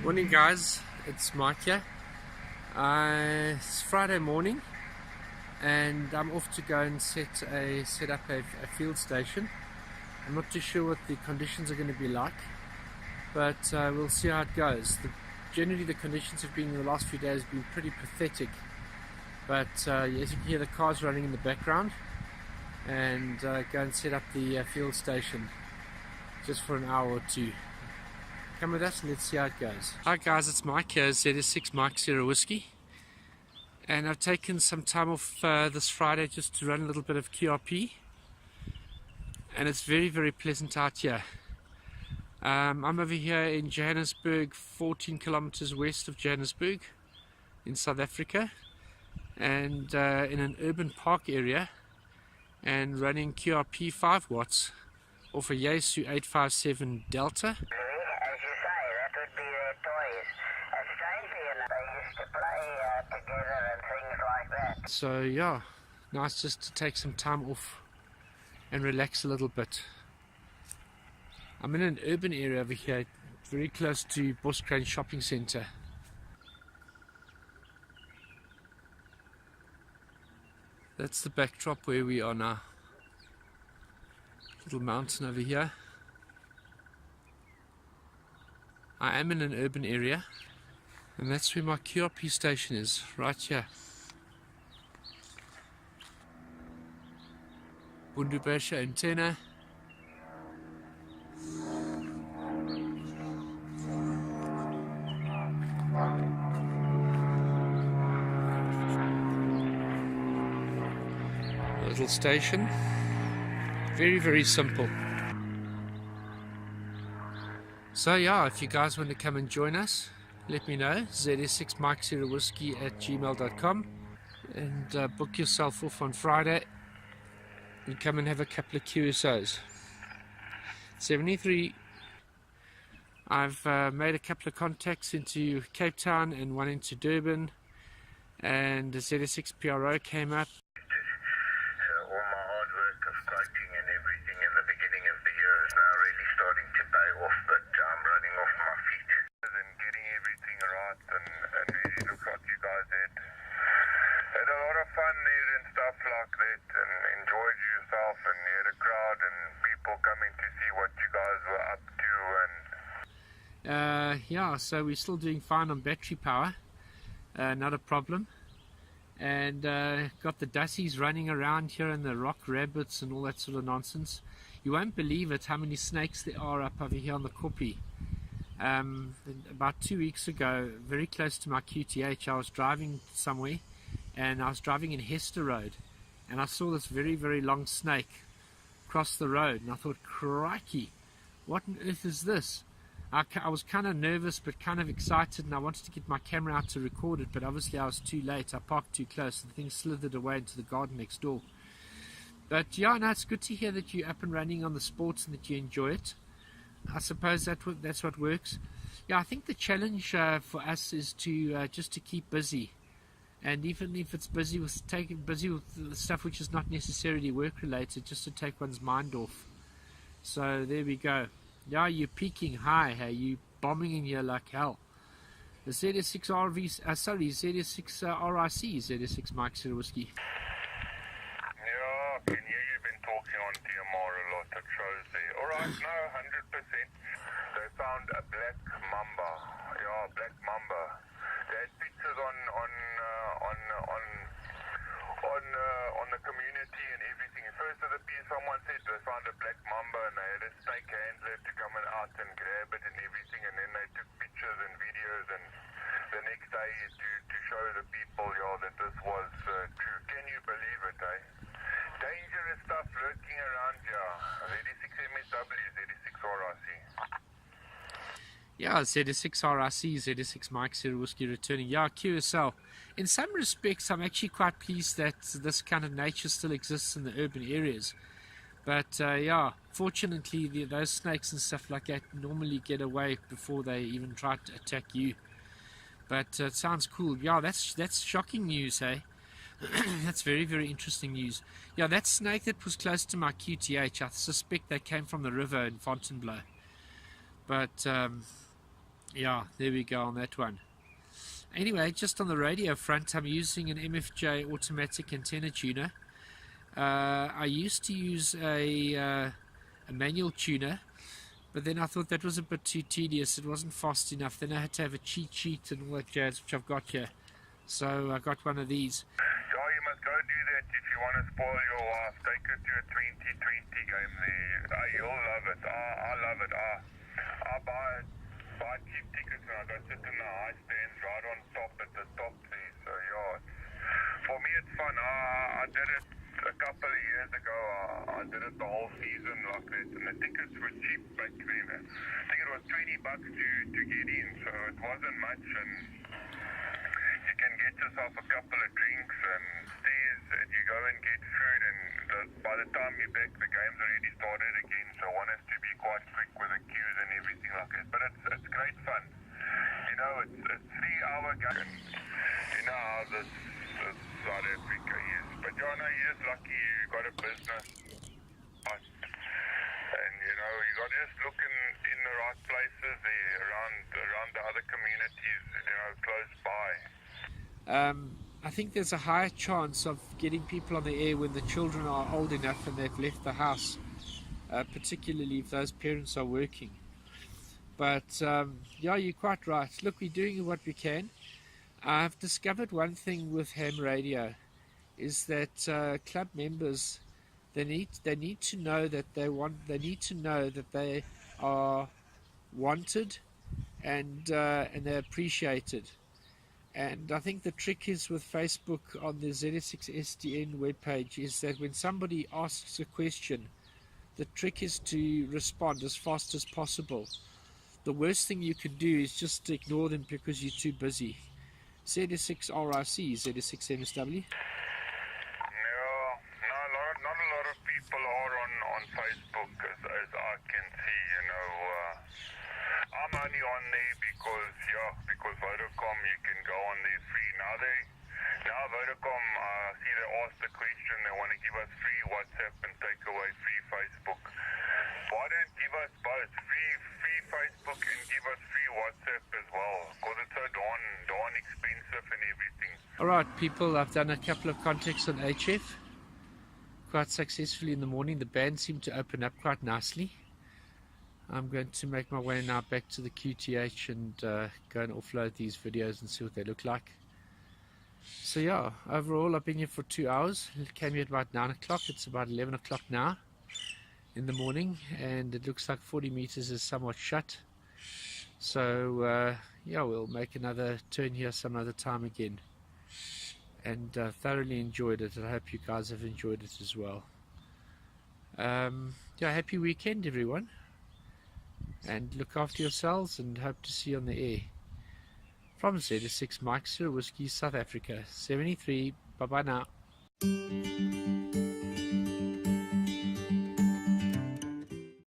Morning guys, it's Mike here. It's Friday morning and I'm off to go and set up a field station. I'm not too sure what the conditions are going to be like, but we'll see how it goes. Generally the conditions have been in the last few days been pretty pathetic, but as you can hear the cars running in the background, and go and set up the field station just for an hour or two. Come with us and let's see how it goes. Hi guys, it's Mike here, ZS6 Mike Sierra Whiskey, and I've taken some time off this Friday just to run a little bit of QRP, and it's very pleasant out here. I'm over here in Johannesburg, 14 kilometers west of Johannesburg in South Africa, and in an urban park area, and running QRP 5 watts off a Yaesu 857 Delta. So yeah, nice just to take some time off and relax a little bit. I'm in an urban area over here, very close to Boskraan Shopping Centre. That's the backdrop where we are now. Little mountain over here. I am in an urban area, and that's where my QRP station is, right here. Bundubesha antenna. A little station. Very simple. So yeah, if you guys want to come and join us, let me know. ZS6 Mike Sierra Whiskey at gmail.com, and book yourself off on Friday and come and have a couple of QSOs. 73. I've made a couple of contacts into Cape Town and one into Durban, and the ZS6 PRO came up. Yeah, so we're still doing fine on battery power, not a problem, and got the Dussies running around here and the rock rabbits and all that sort of nonsense. You won't believe it how many snakes there are up over here on the Koppie. About 2 weeks ago, very close to my QTH, I was driving somewhere, and I was driving in Hester Road, and I saw this very long snake cross the road, and I thought, crikey, what on earth is this? I was kind of nervous but kind of excited, and I wanted to get my camera out to record it, but obviously I was too late. I parked too close and the thing slithered away into the garden next door. But yeah, no, it's good to hear that you're up and running on the sports and that you enjoy it. I suppose that's what works. Yeah, I think the challenge for us is to just to keep busy, and even if it's busy with the stuff which is not necessarily work related, just to take one's mind off. So there we go. Yeah, you're peaking high, hey, you bombing in here like hell. The ZS6 ZS6 RIC, ZS6 Mike Sierra Whiskey. Yeah, I can hear you've been talking on DMR a lot, it shows there. Alright, no, 100%. They found a black mamba. Yeah, black mamba. They had pictures on the community and everything. First of the piece, someone said they found a black mamba and they had a snake handler to come out and grab it and everything, and then they took pictures and videos, and the next day to show the people, yeah, that this was true. Can you believe it, eh? Dangerous stuff lurking around here. ZS6 MSW, ZS6 RIC. Yeah, ZS6 RIC, ZS6 Mike Sierra Whiskey returning. Yeah, QSL. In some respects, I'm actually quite pleased that this kind of nature still exists in the urban areas. But yeah, fortunately, those snakes and stuff like that normally get away before they even try to attack you. But it sounds cool. Yeah, that's shocking news, hey? That's very interesting news. Yeah, that snake that was close to my QTH, I suspect they came from the river in Fontainebleau. But Yeah, there we go on that one. Anyway, just on the radio front, I'm using an MFJ automatic antenna tuner. I used to use a manual tuner, but then I thought that was a bit too tedious. It wasn't fast enough. Then I had to have a cheat sheet and all that jazz, which I've got here. So I got one of these. Yeah, you must go do that if you want to spoil your wife. Take her to a 2020 game there. You'll love it. I love it. I buy cheap tickets and I go sit in the high stands right on top at the top there. So yeah, for me it's fun. I did it a couple of years ago. I did it the whole season like that, and the tickets were cheap back then. I think it was $20 to get in, so it wasn't much, and you can get yourself a couple of drinks and stays, and you go and get food, and by the time you're back, the game's already started again. So one has to be quite quick with the queues and everything like that. But it's great fun. You know, it's 3-hour game. You know how this South Africa is. But you know, you're just lucky you got a business. And you know, you got to just look in the right places there, around the other communities, you know, close by. I think there's a higher chance of getting people on the air when the children are old enough and they've left the house, particularly if those parents are working. But yeah, you're quite right. Look, we're doing what we can. I've discovered one thing with ham radio is that club members, they need to know that they need to know that they are wanted and they're appreciated. And I think the trick is with Facebook on the ZSX SDN webpage is that when somebody asks a question, the trick is to respond as fast as possible. The worst thing you can do is just ignore them because you're too busy. ZSX RIC, ZSX MSW. Not a lot of people are on Facebook as I can see, you know. I'm only on there because Vodacom, you can go on there free. Now Vodacom, see they asked the question, they want to give us free WhatsApp and take away free Facebook. Why don't give us both, free Facebook and give us free WhatsApp as well? Because it's so darn expensive and everything. Alright people, I've done a couple of contacts on HF quite successfully in the morning. The band seemed to open up quite nicely. I'm going to make my way now back to the QTH and go and offload these videos and see what they look like. So yeah, overall I've been here for 2 hours. It came here at about 9 o'clock. It's about 11 o'clock now in the morning, and it looks like 40 meters is somewhat shut. So yeah, we'll make another turn here some other time again. And thoroughly enjoyed it. I hope you guys have enjoyed it as well. Yeah, happy weekend everyone. And look after yourselves, and hope to see you on the air. From Z6 Mike Sierra Whiskey, South Africa, 73. Bye bye now.